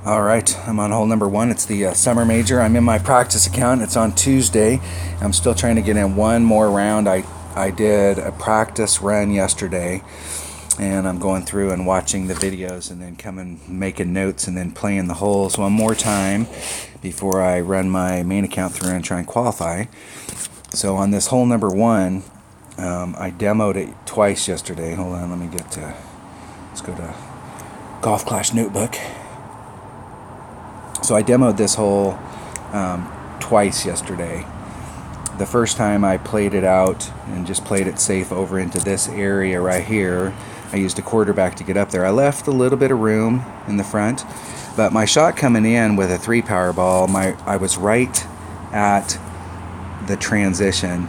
Alright, I'm on hole number 1. It's the summer major. I'm in my practice account. It's on Tuesday. I'm still trying to get in one more round. I did a practice run yesterday, and I'm going through and watching the videos and then coming making notes and then playing the holes one more time before I run my main account through and try and qualify. So on this hole number 1, I demoed it twice yesterday. Hold on, let's go to Golf Clash Notebook. So I demoed this hole twice yesterday. The first time I played it out and just played it safe over into this area right here. I used a quarterback to get up there. I left a little bit of room in the front, but my shot coming in with a 3-power ball, I was right at the transition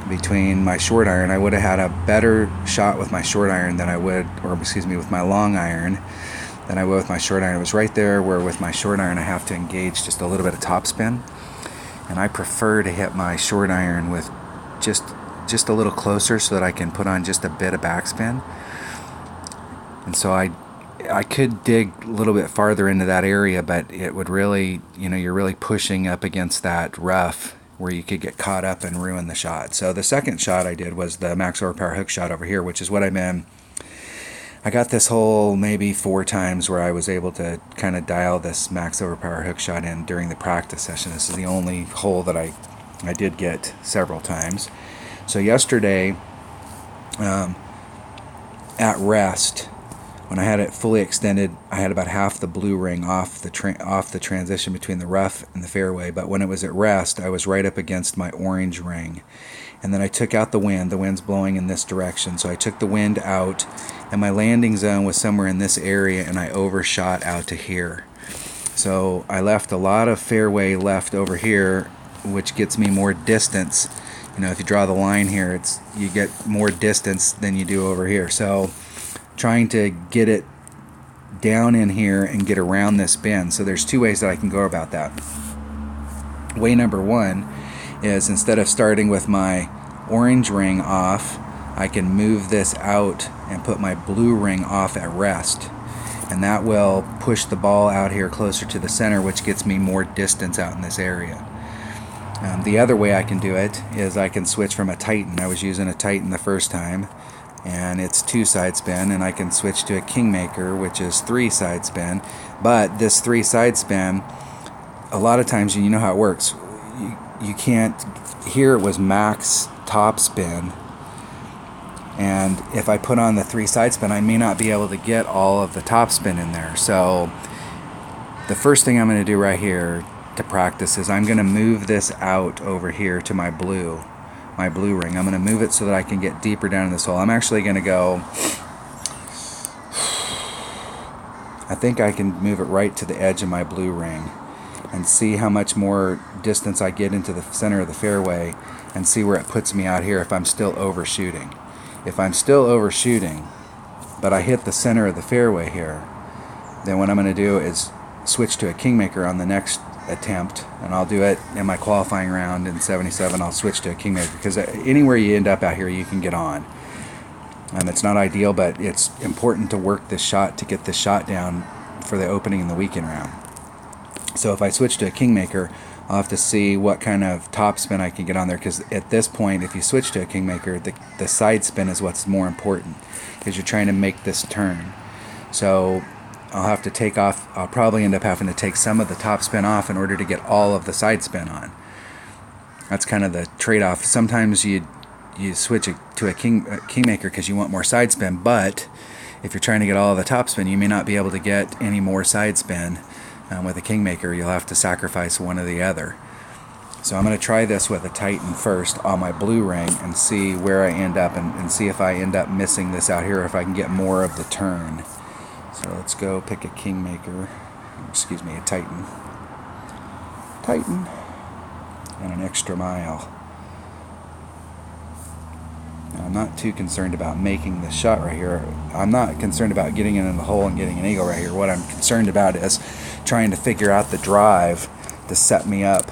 between my short iron. I would have had a better shot with my short iron than I would, with my long iron than I would with my short iron. It was right there where with my short iron I have to engage just a little bit of topspin, and I prefer to hit my short iron with just a little closer so that I can put on just a bit of backspin. And so I could dig a little bit farther into that area, but it would really, you're really pushing up against that rough where you could get caught up and ruin the shot. So the second shot I did was the max overpower hook shot over here, which is what I'm in. I got this hole maybe 4 times where I was able to kind of dial this max overpower hook shot in during the practice session. This is the only hole that I did get several times. So yesterday, at rest, when I had it fully extended, I had about half the blue ring off the transition between the rough and the fairway. But when it was at rest, I was right up against my orange ring. And then I took out the wind. The wind's blowing in this direction, so I took the wind out, and my landing zone was somewhere in this area, and I overshot out to here. So I left a lot of fairway left over here, which gets me more distance. If you draw the line here, you get more distance than you do over here. So trying to get it down in here and get around this bend. So there's 2 ways that I can go about that. Way number 1 is, instead of starting with my orange ring off, I can move this out and put my blue ring off at rest, and that will push the ball out here closer to the center, which gets me more distance out in this area. The other way I can do it is I can switch from a Titan. I was using a Titan the first time, and it's 2 side spin, and I can switch to a Kingmaker, which is 3 side spin. But this 3 side spin, a lot of times, you know how it works, you can't. Here it was max top spin, and if I put on the 3 side spin, I may not be able to get all of the top spin in there. So the first thing I'm going to do right here to practice is I'm going to move this out over here to my blue ring. I'm going to move it so that I can get deeper down in this hole. I'm actually going to go, I think I can move it right to the edge of my blue ring and see how much more distance I get into the center of the fairway, and see where it puts me out here if I'm still overshooting. If I'm still overshooting, but I hit the center of the fairway here, then what I'm going to do is switch to a Kingmaker on the next attempt, and I'll do it in my qualifying round in 77. I'll switch to a Kingmaker, because anywhere you end up out here, you can get on. It's not ideal, but it's important to work this shot to get this shot down for the opening in the weekend round. So if I switch to a Kingmaker, I'll have to see what kind of top spin I can get on there, because at this point, if you switch to a Kingmaker, the side spin is what's more important, because you're trying to make this turn. So I'll have to take off, I'll probably end up having to take some of the top spin off in order to get all of the side spin on. That's kind of the trade-off. Sometimes you switch to a Kingmaker because you want more side spin, but if you're trying to get all of the top spin, you may not be able to get any more side spin. With a Kingmaker, you'll have to sacrifice one or the other. So I'm going to try this with a Titan first on my blue ring and see where I end up, and see if I end up missing this out here, or if I can get more of the turn. So let's go pick a Kingmaker, a Titan. And an extra mile. Now, I'm not too concerned about making this shot right here. I'm not concerned about getting it in the hole and getting an eagle right here. What I'm concerned about is trying to figure out the drive to set me up.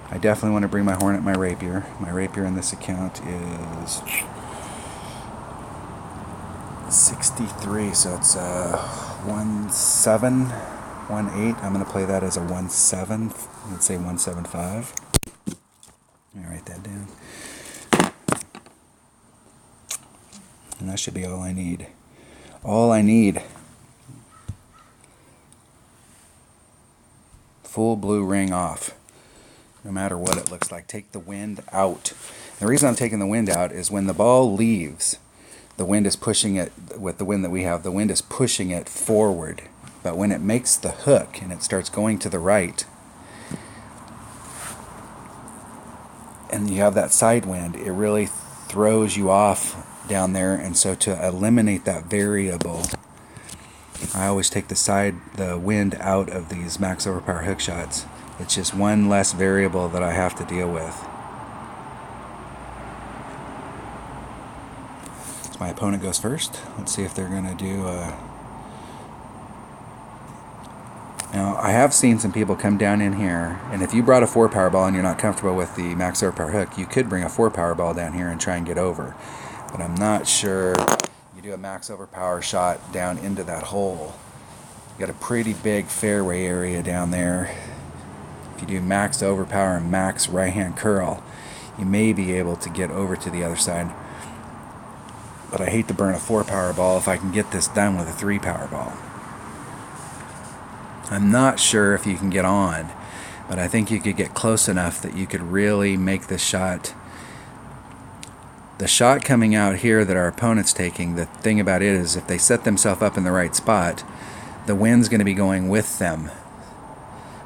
I definitely want to bring my Hornet, my Rapier. My Rapier in this account is 63, so it's 1.7 1/8. I'm going to play that as a 1/7. Let's say 1/7/5. Let me write that down. And that should be all I need. All I need. Full blue ring off. No matter what it looks like. Take the wind out. The reason I'm taking the wind out is when the ball leaves, the wind is pushing it, with the wind that we have, the wind is pushing it forward. But when it makes the hook and it starts going to the right, and you have that side wind, it really throws you off down there. And so to eliminate that variable, I always take the wind out of these max overpower hook shots. It's just one less variable that I have to deal with. So my opponent goes first. Let's see if they're going to do Now, I have seen some people come down in here, and if you brought a 4 power ball and you're not comfortable with the max overpower hook, you could bring a 4 power ball down here and try and get over. But I'm not sure you do a max overpower shot down into that hole. You got a pretty big fairway area down there. If you do max overpower and max right hand curl, you may be able to get over to the other side. But I hate to burn a 4 power ball if I can get this done with a 3 power ball. I'm not sure if you can get on, but I think you could get close enough that you could really make the shot. The shot coming out here that our opponent's taking, the thing about it is if they set themselves up in the right spot, the wind's going to be going with them.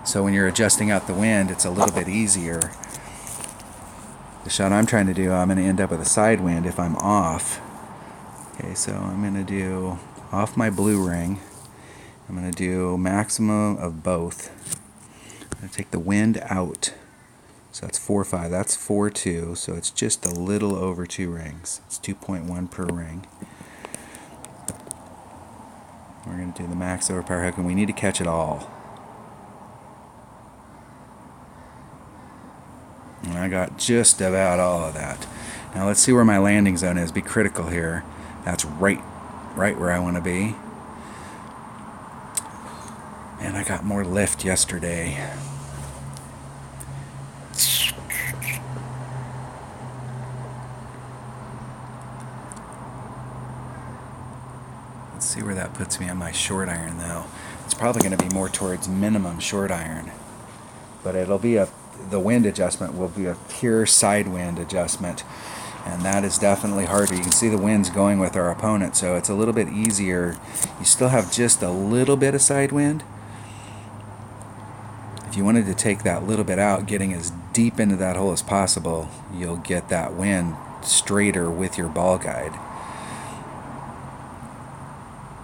So when you're adjusting out the wind, it's a little bit easier. The shot I'm trying to do, I'm going to end up with a side wind if I'm off. Okay, so I'm going to do off my blue ring. I'm going to do maximum of both. I'm going to take the wind out. So that's 4/5. That's 4/2. So it's just a little over 2 rings. It's 2.1 per ring. We're going to do the max overpower hook, and we need to catch it all. And I got just about all of that. Now let's see where my landing zone is. Be critical here. That's right where I want to be. And I got more lift yesterday. Let's see where that puts me on my short iron though. It's probably going to be more towards minimum short iron. But it'll be the wind adjustment will be a pure side wind adjustment. And that is definitely harder. You can see the wind's going with our opponent, so it's a little bit easier. You still have just a little bit of side wind. If you wanted to take that little bit out, getting as deep into that hole as possible, you'll get that wind straighter with your ball guide.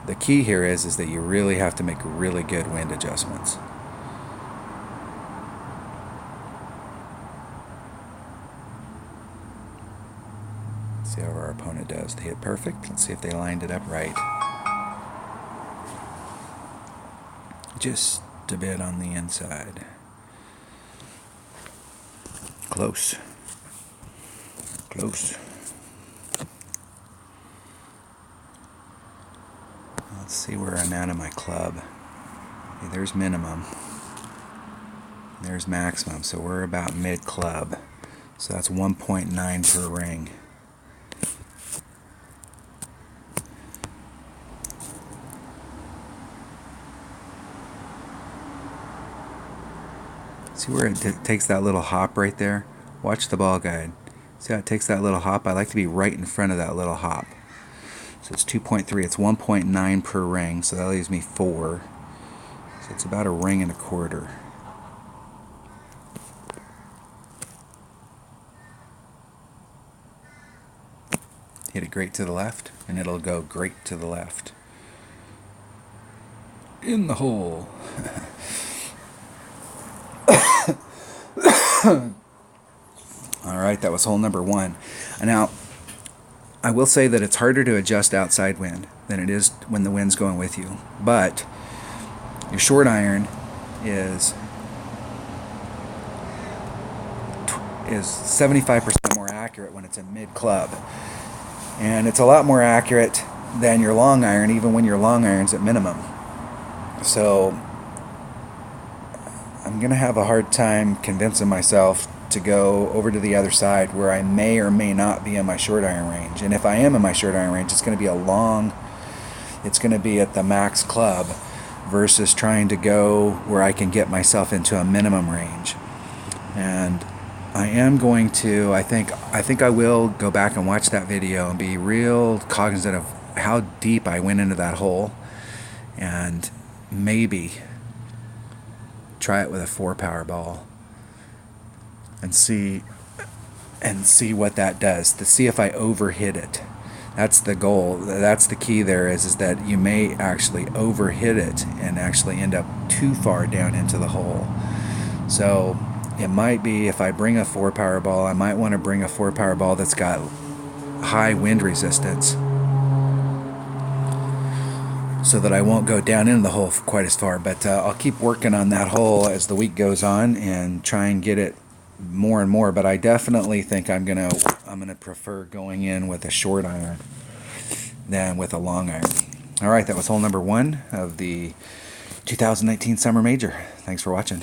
The key here is that you really have to make really good wind adjustments. See how our opponent does. They hit perfect. Let's see if they lined it up right. Just a bit on the inside. Close. Close. Let's see where I'm at in my club. Okay, there's minimum. There's maximum. So we're about mid-club. So that's 1.9 per ring. See where it takes that little hop right there? Watch the ball guide. See how it takes that little hop? I like to be right in front of that little hop. So it's 2.3. It's 1.9 per ring, so that leaves me 4. So it's about a ring and a quarter. Hit it great to the left, and it'll go great to the left. In the hole. Alright, that was hole number 1. Now, I will say that it's harder to adjust outside wind than it is when the wind's going with you. But your short iron is 75% more accurate when it's in mid-club. And it's a lot more accurate than your long iron, even when your long iron's at minimum. So I'm going to have a hard time convincing myself to go over to the other side where I may or may not be in my short iron range. And if I am in my short iron range, it's going to be it's going to be at the max club versus trying to go where I can get myself into a minimum range. And I am going to, I think I will go back and watch that video and be real cognizant of how deep I went into that hole, and maybe try it with a 4-power ball and see what that does, to see if I overhit it. That's the goal. That's the key there, is that you may actually overhit it and actually end up too far down into the hole. So it might be, if I bring a 4-power ball, I might want to bring a 4-power ball that's got high wind resistance, so that I won't go down into the hole quite as far. But I'll keep working on that hole as the week goes on and try and get it more and more. But I definitely think I'm gonna prefer going in with a short iron than with a long iron. All right, that was hole number 1 of the 2019 Summer Major. Thanks for watching.